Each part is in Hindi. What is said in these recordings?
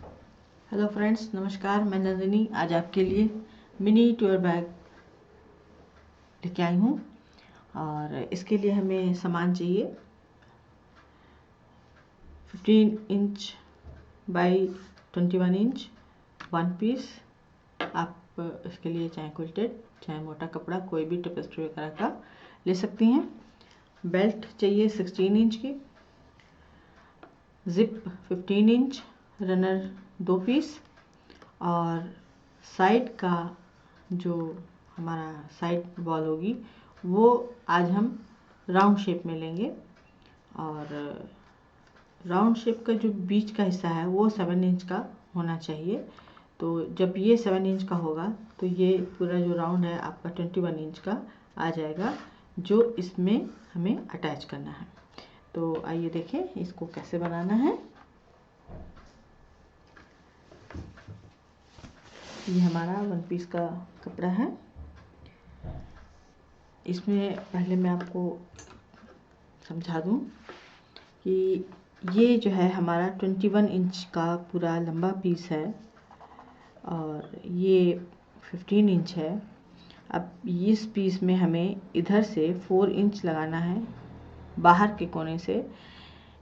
हेलो फ्रेंड्स, नमस्कार। मैं नंदिनी आज आपके लिए मिनी टूर बैग लेके आई हूँ और इसके लिए हमें सामान चाहिए 15 inch by 21 inch one piece. आप इसके लिए चाहे क्विल्टेड चाहे मोटा कपड़ा कोई भी टेपेस्ट्री वगैरह का ले सकती हैं। बेल्ट चाहिए 16 इंच की, जिप 15 इंच, रनर 2 पीस और साइड का जो हमारा साइड वॉल होगी वो आज हम राउंड शेप में लेंगे और राउंड शेप का जो बीच का हिस्सा है वो 7 इंच का होना चाहिए। तो जब ये 7 इंच का होगा तो ये पूरा जो राउंड है आपका 21 इंच का आ जाएगा, जो इसमें हमें अटैच करना है। तो आइए देखें इसको कैसे बनाना है। ये हमारा वन पीस का कपड़ा है। इसमें पहले मैं आपको समझा दूं कि ये जो है हमारा 21 इंच का पूरा लंबा पीस है और ये 15 इंच है। अब इस पीस में हमें इधर से 4 इंच लगाना है, बाहर के कोने से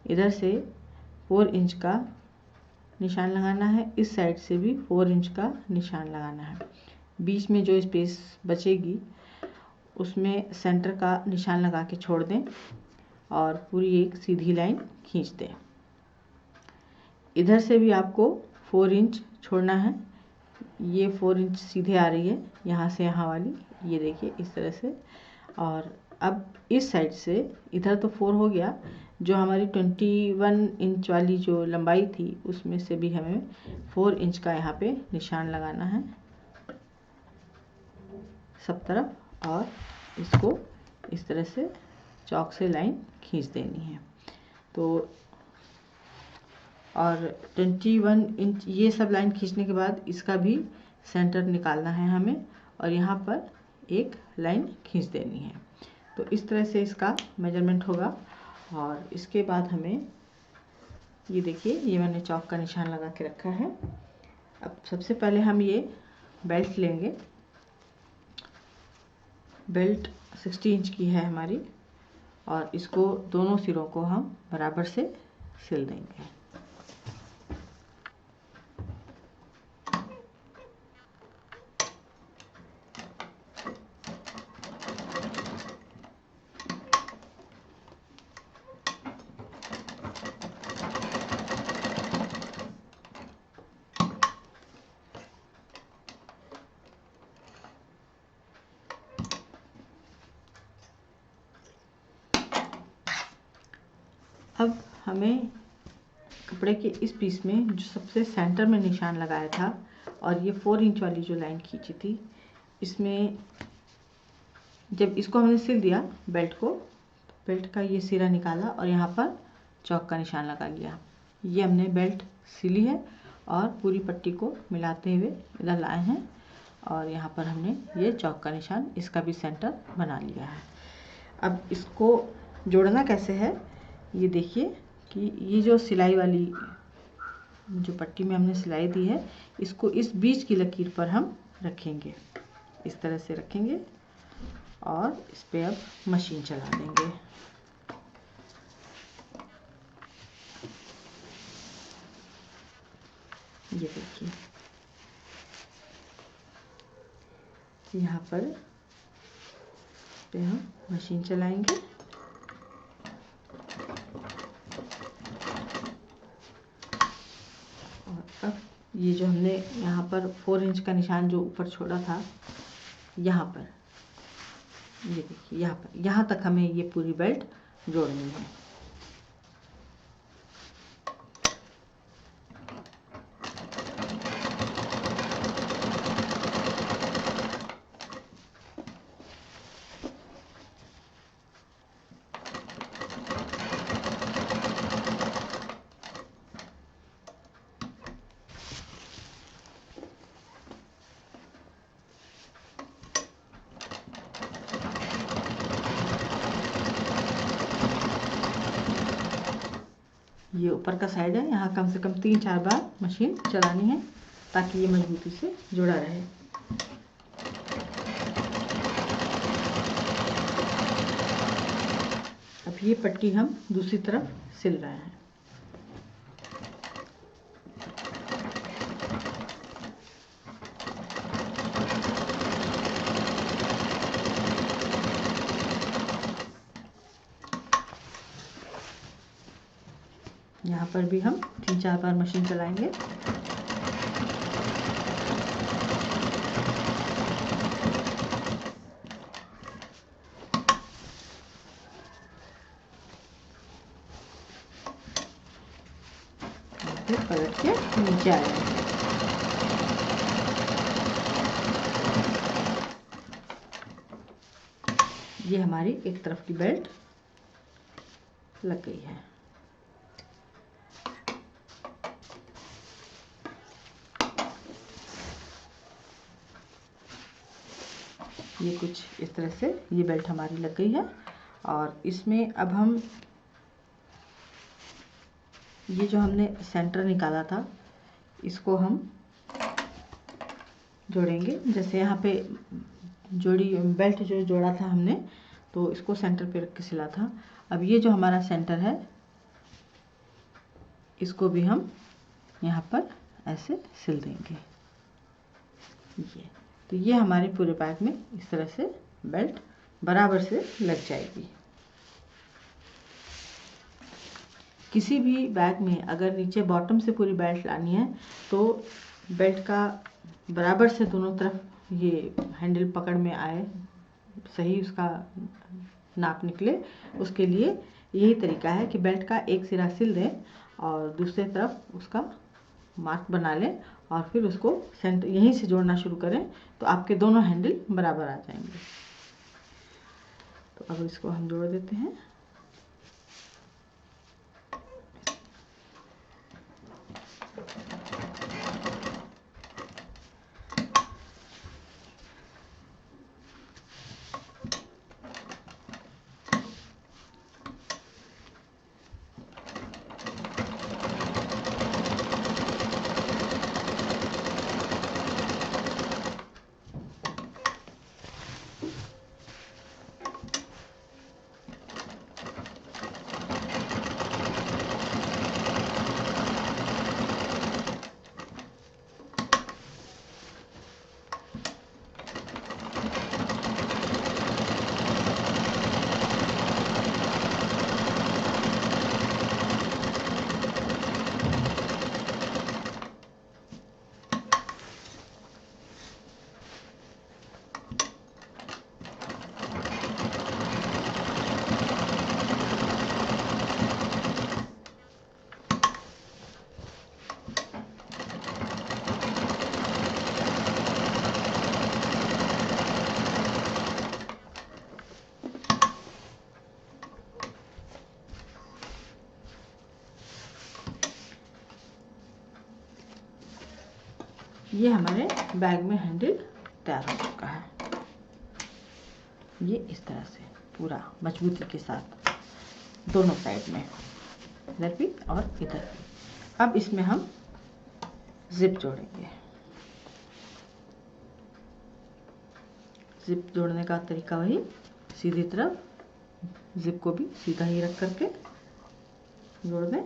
इधर से 4 इंच का निशान लगाना है, इस साइड से भी 4 इंच का निशान लगाना है। बीच में जो स्पेस बचेगी उसमें सेंटर का निशान लगा के छोड़ दें और पूरी एक सीधी लाइन खींच दें। इधर से भी आपको 4 इंच छोड़ना है। ये 4 इंच सीधे आ रही है यहाँ से यहाँ वाली, ये देखिए इस तरह से। और अब इस साइड से इधर तो 4 हो गया, जो हमारी 21 इंच वाली जो लंबाई थी उसमें से भी हमें 4 इंच का यहाँ पे निशान लगाना है सब तरफ और इसको इस तरह से चौक से लाइन खींच देनी है। तो और 21 इंच ये सब लाइन खींचने के बाद इसका भी सेंटर निकालना है हमें और यहाँ पर एक लाइन खींच देनी है। तो इस तरह से इसका मेजरमेंट होगा। और इसके बाद हमें ये देखिए, ये मैंने चौक का निशान लगा के रखा है। अब सबसे पहले हम ये बेल्ट लेंगे। बेल्ट 60 इंच की है हमारी और इसको दोनों सिरों को हम बराबर से सिल देंगे। अब हमें कपड़े के इस पीस में जो सबसे सेंटर में निशान लगाया था और ये 4 इंच वाली जो लाइन खींची थी, इसमें जब इसको हमने सिल दिया बेल्ट को, बेल्ट का ये सिरा निकाला और यहाँ पर चौक का निशान लगा लिया। ये हमने बेल्ट सिली है और पूरी पट्टी को मिलाते हुए इधर लाए हैं और यहाँ पर हमने ये चौक का निशान, इसका भी सेंटर बना लिया है। अब इसको जोड़ना कैसे है ये देखिए कि ये जो सिलाई वाली जो पट्टी में हमने सिलाई दी है इसको इस बीच की लकीर पर हम रखेंगे, इस तरह से रखेंगे और इस पे अब मशीन चला देंगे। ये देखिए यहाँ पर हम मशीन चलाएंगे और अब ये जो हमने यहाँ पर 4 इंच का निशान जो ऊपर छोड़ा था, यहाँ पर ये देखिए यहाँ पर, यहाँ तक हमें ये पूरी बेल्ट जोड़नी है। ये ऊपर का साइड है, यहाँ कम से कम 3-4 बार मशीन चलानी है ताकि ये मजबूती से जुड़ा रहे। अब ये पट्टी हम दूसरी तरफ सिल रहे हैं। यहाँ पर भी हम 3-4 बार मशीन चलाएंगे। फिर पलट के नीचे आ जाएंगे। ये हमारी एक तरफ की बेल्ट लग गई है। ये कुछ इस तरह से ये बेल्ट हमारी लग गई है। और इसमें अब हम ये जो हमने सेंटर निकाला था इसको हम जोड़ेंगे। जैसे यहाँ पे बेल्ट जो जोड़ा था हमने, तो इसको सेंटर पे रख के सिला था। अब ये जो हमारा सेंटर है इसको भी हम यहाँ पर ऐसे सिल देंगे। तो ये हमारे पूरे बैग में इस तरह से बेल्ट बराबर से लग जाएगी। किसी भी बैग में अगर नीचे बॉटम से पूरी बेल्ट लानी है तो बेल्ट का बराबर से दोनों तरफ ये हैंडल पकड़ में आए, सही उसका नाप निकले, उसके लिए यही तरीका है कि बेल्ट का एक सिरा सिल दें और दूसरे तरफ उसका मार्क बना लें और फिर उसको सेंटर यहीं से जोड़ना शुरू करें तो आपके दोनों हैंडल बराबर आ जाएंगे। तो अब इसको हम जोड़ देते हैं। ये हमारे बैग में हैंडल तैयार हो चुका है। ये इस तरह से पूरा मजबूती के साथ दोनों साइड में, इधर भी और इधर भी। अब इसमें हम जिप जोड़ेंगे। जिप जोड़ने का तरीका वही, सीधी तरफ जिप को भी सीधा ही रख करके जोड़ दें।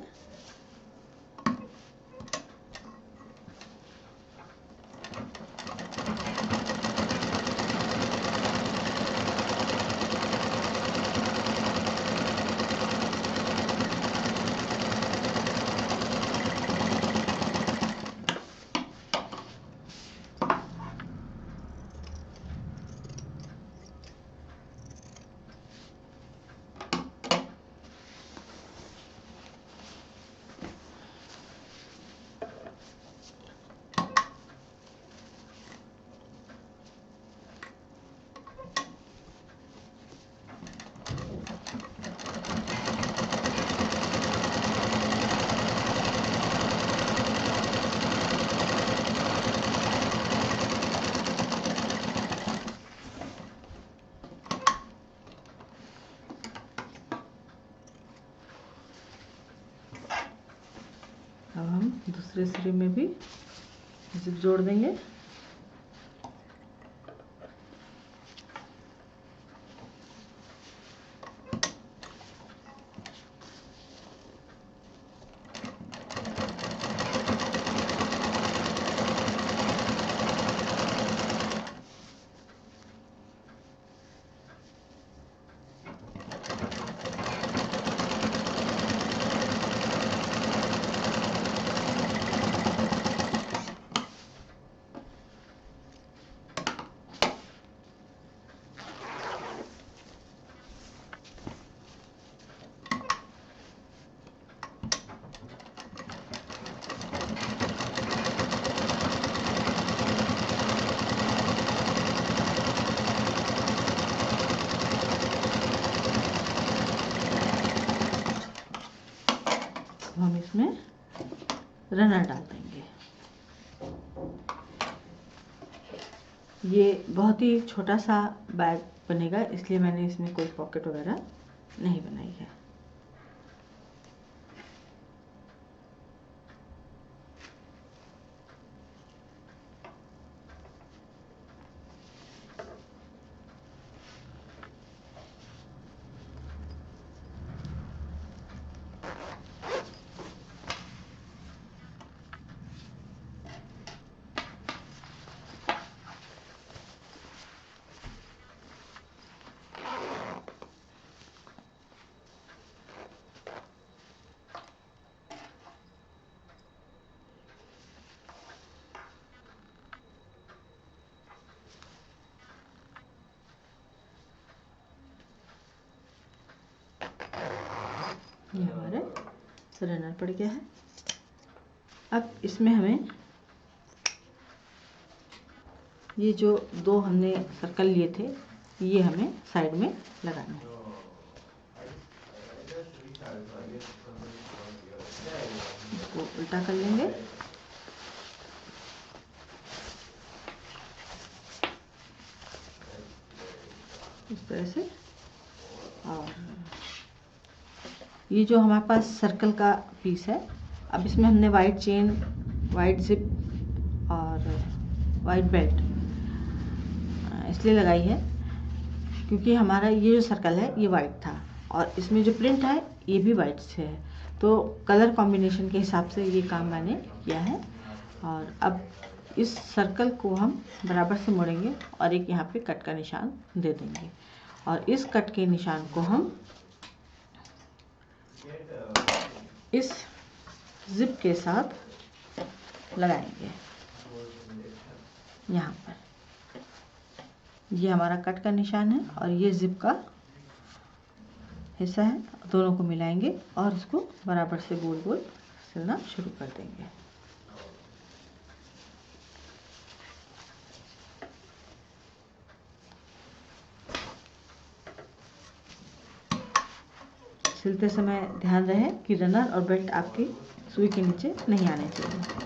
दूसरे में भी जिप जोड़ देंगे। हम इसमें रनर डाल देंगे। ये बहुत ही छोटा सा बैग बनेगा, इसलिए मैंने इसमें कोई पॉकेट वगैरह नहीं बनाई है। ये हमारे रनर पड़ गया है। अब इसमें हमें ये जो दो हमने सर्कल लिए थे, ये हमें साइड में लगाना है। इसको उल्टा कर लेंगे। इस तरह से। और ये जो हमारे पास सर्कल का पीस है, अब इसमें हमने वाइट चेन, वाइट जिप और वाइट बेल्ट इसलिए लगाई है क्योंकि हमारा ये जो सर्कल है ये वाइट था और इसमें जो प्रिंट है ये भी वाइट से है, तो कलर कॉम्बिनेशन के हिसाब से ये काम मैंने किया है। और अब इस सर्कल को हम बराबर से मोड़ेंगे और एक यहाँ पे कट का निशान दे देंगे और इस कट के निशान को हम इस जिप के साथ लगाएंगे यहाँ पर। ये हमारा कट का निशान है और ये जिप का हिस्सा है, दोनों को मिलाएंगे और इसको बराबर से गोल गोल सिलना शुरू कर देंगे। सिलते समय ध्यान रहे कि रनर और बेल्ट आपकी सुई के नीचे नहीं आने चाहिए।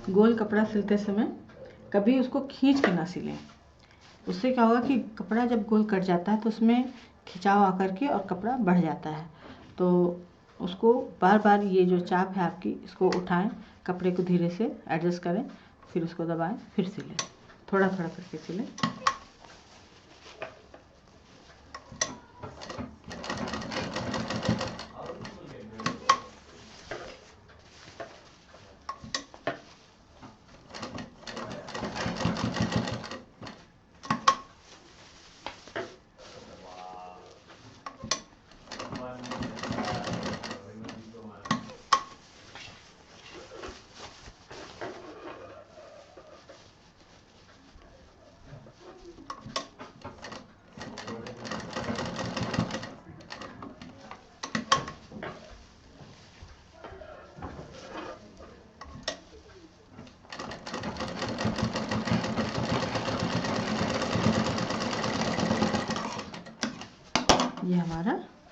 गोल कपड़ा सिलते समय कभी उसको खींच के ना सिलें। उससे क्या होगा कि कपड़ा जब गोल कट जाता है तो उसमें खिंचाव आकर के और कपड़ा बढ़ जाता है। तो उसको बार बार ये जो चाप है आपकी, इसको उठाएं, कपड़े को धीरे से एडजस्ट करें, फिर उसको दबाएं, फिर सिलें, थोड़ा थोड़ा करके सिलें।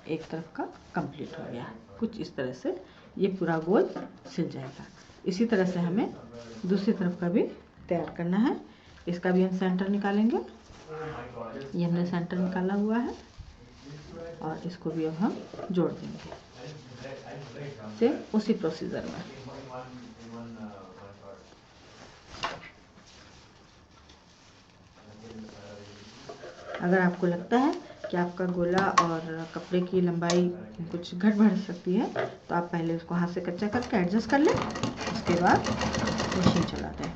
एक तरफ का कंप्लीट हो गया। कुछ इस तरह से ये पूरा गोल सिल जाएगा। इसी तरह से हमें दूसरी तरफ का भी तैयार करना है। इसका भी हम सेंटर निकालेंगे। ये हमने सेंटर निकाला हुआ है और इसको भी अब हम जोड़ देंगे सेम उसी प्रोसीजर में। अगर आपको लगता है कि आपका गोला और कपड़े की लंबाई कुछ घट बढ़ सकती है तो आप पहले उसको हाथ से कच्चा करके एडजस्ट कर लें, उसके बाद मशीन चला दें।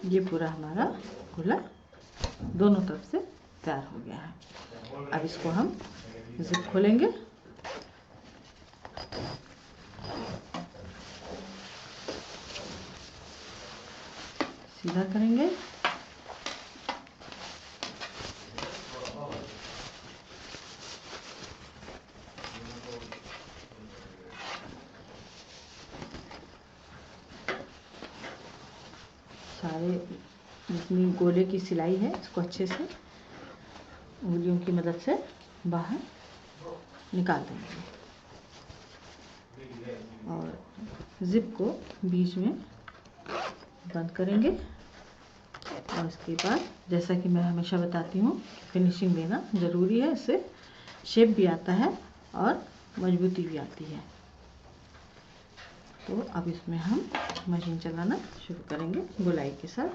ये पूरा हमारा गोला दोनों तरफ से तैयार हो गया है। अब इसको हम जिप खोलेंगे, सीधा करेंगे, सारे जितनी गोले की सिलाई है इसको अच्छे से उंगलियों की मदद से बाहर निकाल देंगे और जिप को बीच में बंद करेंगे। और इसके बाद जैसा कि मैं हमेशा बताती हूँ, फिनिशिंग देना ज़रूरी है, इससे शेप भी आता है और मजबूती भी आती है। तो अब इसमें हम मशीन चलाना शुरू करेंगे गोलाई के साथ।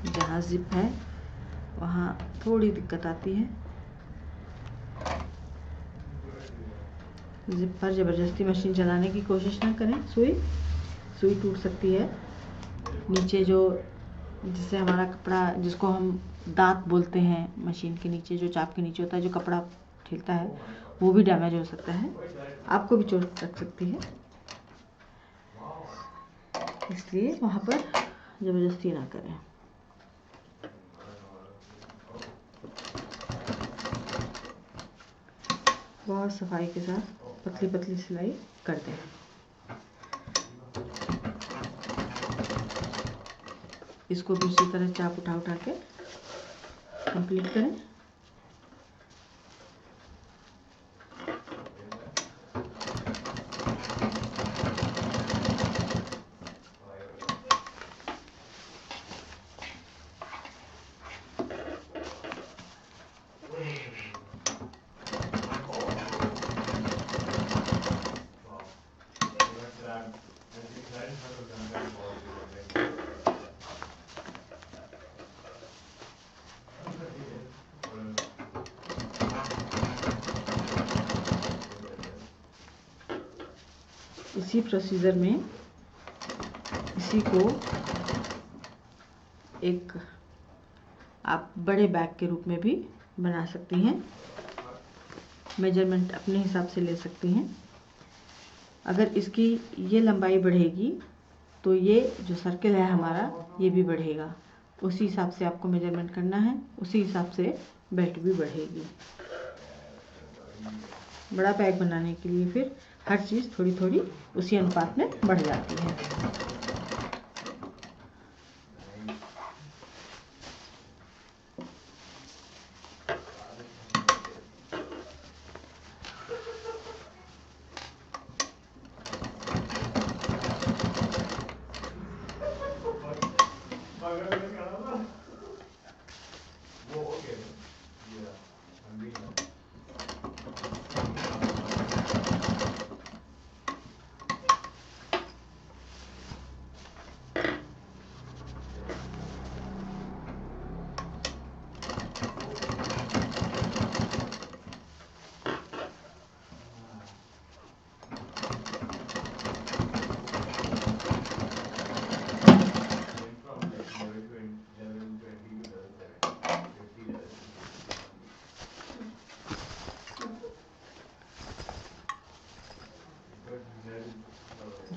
जहाँ जिप है वहाँ थोड़ी दिक्कत आती है। जिप पर ज़बरदस्ती मशीन चलाने की कोशिश ना करें, सुई टूट सकती है। नीचे जो जिससे हमारा कपड़ा, जिसको हम दांत बोलते हैं, मशीन के नीचे जो चाप के नीचे होता है, जो कपड़ा ठेलता है, वो भी डैमेज हो सकता है, आपको भी चोट लग सकती है। इसलिए वहाँ पर ज़बरदस्ती ना करें। बहुत सफाई के साथ पतली पतली सिलाई कर दें। इसको भी उसी तरह चाप उठा के कंप्लीट करें। इसी प्रोसीजर में इसी को एक आप बड़े बैग के रूप में भी बना सकती हैं। मेजरमेंट अपने हिसाब से ले सकती हैं। अगर इसकी ये लंबाई बढ़ेगी तो ये जो सर्कल है हमारा ये भी बढ़ेगा। उसी हिसाब से आपको मेजरमेंट करना है, उसी हिसाब से बेल्ट भी बढ़ेगी। बड़ा बैग बनाने के लिए फिर हर चीज़ थोड़ी थोड़ी उसी अनुपात में बढ़ जाती है।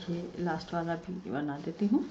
ये लास्ट वाला भी बना देती हूँ।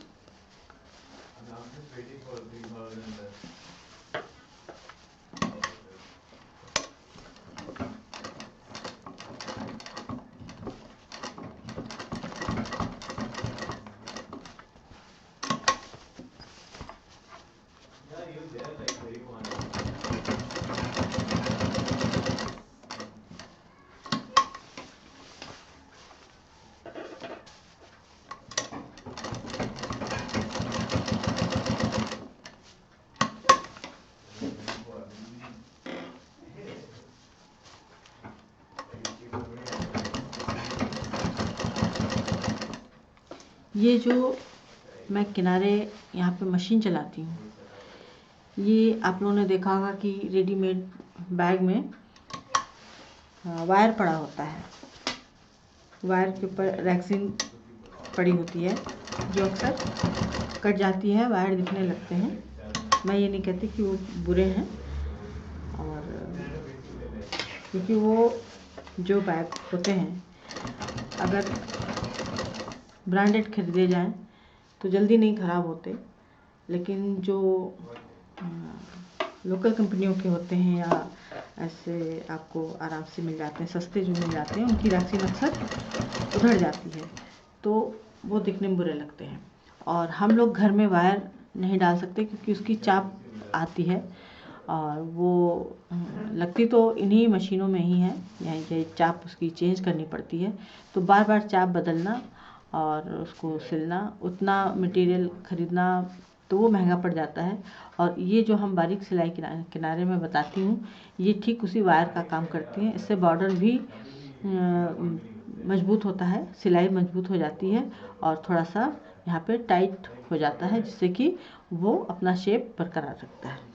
ये जो मैं किनारे यहाँ पे मशीन चलाती हूँ, ये आप लोगों ने देखा होगा कि रेडीमेड बैग में वायर पड़ा होता है। वायर के ऊपर रैक्सिन पड़ी होती है जो अक्सर कट जाती है, वायर दिखने लगते हैं। मैं ये नहीं कहती कि वो बुरे हैं, और क्योंकि वो जो बैग होते हैं अगर ब्रांडेड खरीदे जाएं तो जल्दी नहीं ख़राब होते, लेकिन जो लोकल कंपनियों के होते हैं या ऐसे आपको आराम से मिल जाते हैं, सस्ते जो मिल जाते हैं, उनकी रैक्सिन अक्सर उधड़ जाती है तो वो दिखने में बुरे लगते हैं। और हम लोग घर में वायर नहीं डाल सकते क्योंकि उसकी चाप आती है, और वो लगती तो इन्हीं मशीनों में ही है, ये चाप उसकी चेंज करनी पड़ती है। तो बार बार चाप बदलना और उसको सिलना, उतना मटेरियल खरीदना तो वो महंगा पड़ जाता है। और ये जो हम बारीक सिलाई किनारे में बताती हूँ, ये ठीक उसी वायर का काम करती हैं। इससे बॉर्डर भी मजबूत होता है, सिलाई मजबूत हो जाती है और थोड़ा सा यहाँ पे टाइट हो जाता है, जिससे कि वो अपना शेप बरकरार रखता है।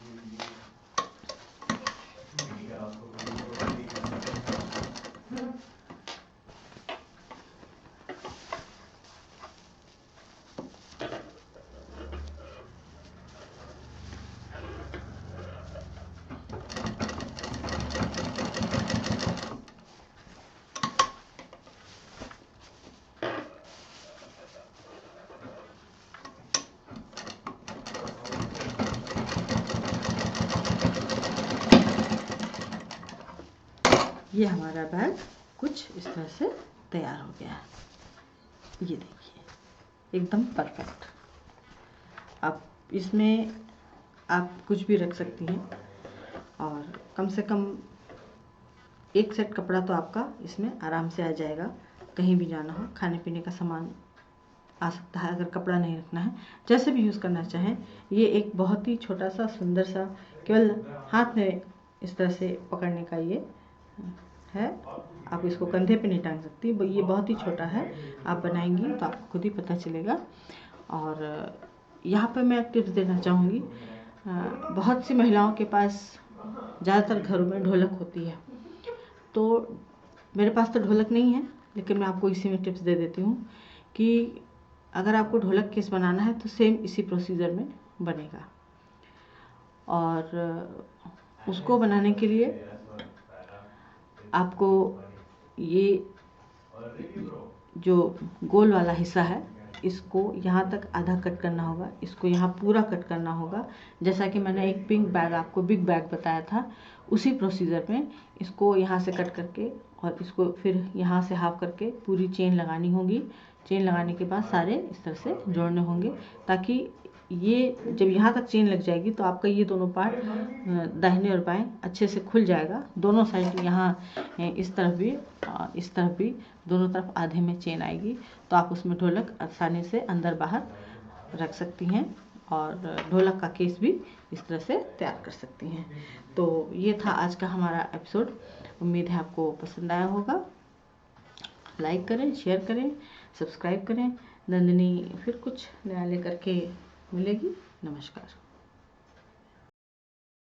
ये हमारा बैग कुछ इस तरह से तैयार हो गया है। ये देखिए एकदम परफेक्ट। अब इसमें आप कुछ भी रख सकती हैं, और कम से कम एक सेट कपड़ा तो आपका इसमें आराम से आ जाएगा। कहीं भी जाना हो, खाने पीने का सामान आ सकता है अगर कपड़ा नहीं रखना है, जैसे भी यूज़ करना चाहें। ये एक बहुत ही छोटा सा सुंदर सा, केवल हाथ में इस तरह से पकड़ने का ये है। आप इसको कंधे पे नहीं टांग सकती, ये बहुत ही छोटा है। आप बनाएंगी तो आपको खुद ही पता चलेगा। और यहाँ पे मैं टिप्स देना चाहूँगी। बहुत सी महिलाओं के पास ज़्यादातर घरों में ढोलक होती है, तो मेरे पास तो ढोलक नहीं है, लेकिन मैं आपको इसी में टिप्स दे देती हूँ कि अगर आपको ढोलक केस बनाना है तो सेम इसी प्रोसीजर में बनेगा। और उसको बनाने के लिए आपको ये जो गोल वाला हिस्सा है इसको यहाँ तक आधा कट करना होगा, इसको यहाँ पूरा कट करना होगा। जैसा कि मैंने एक पिंक बैग आपको बिग बैग बताया था, उसी प्रोसीजर में इसको यहाँ से कट करके और इसको फिर यहाँ से हाफ करके पूरी चेन लगानी होगी। चेन लगाने के बाद सारे इस तरह से जोड़ने होंगे, ताकि ये जब यहाँ तक चेन लग जाएगी तो आपका ये दोनों पार्ट दाहिने और बाएं अच्छे से खुल जाएगा। दोनों साइड यहाँ इस तरफ भी इस तरफ भी दोनों तरफ आधे में चेन आएगी, तो आप उसमें ढोलक आसानी से अंदर बाहर रख सकती हैं और ढोलक का केस भी इस तरह से तैयार कर सकती हैं। तो ये था आज का हमारा एपिसोड। उम्मीद है आपको पसंद आया होगा। लाइक करें, शेयर करें, सब्सक्राइब करें। नंदिनी फिर कुछ नया लेकर के मिलेगी। नमस्कार।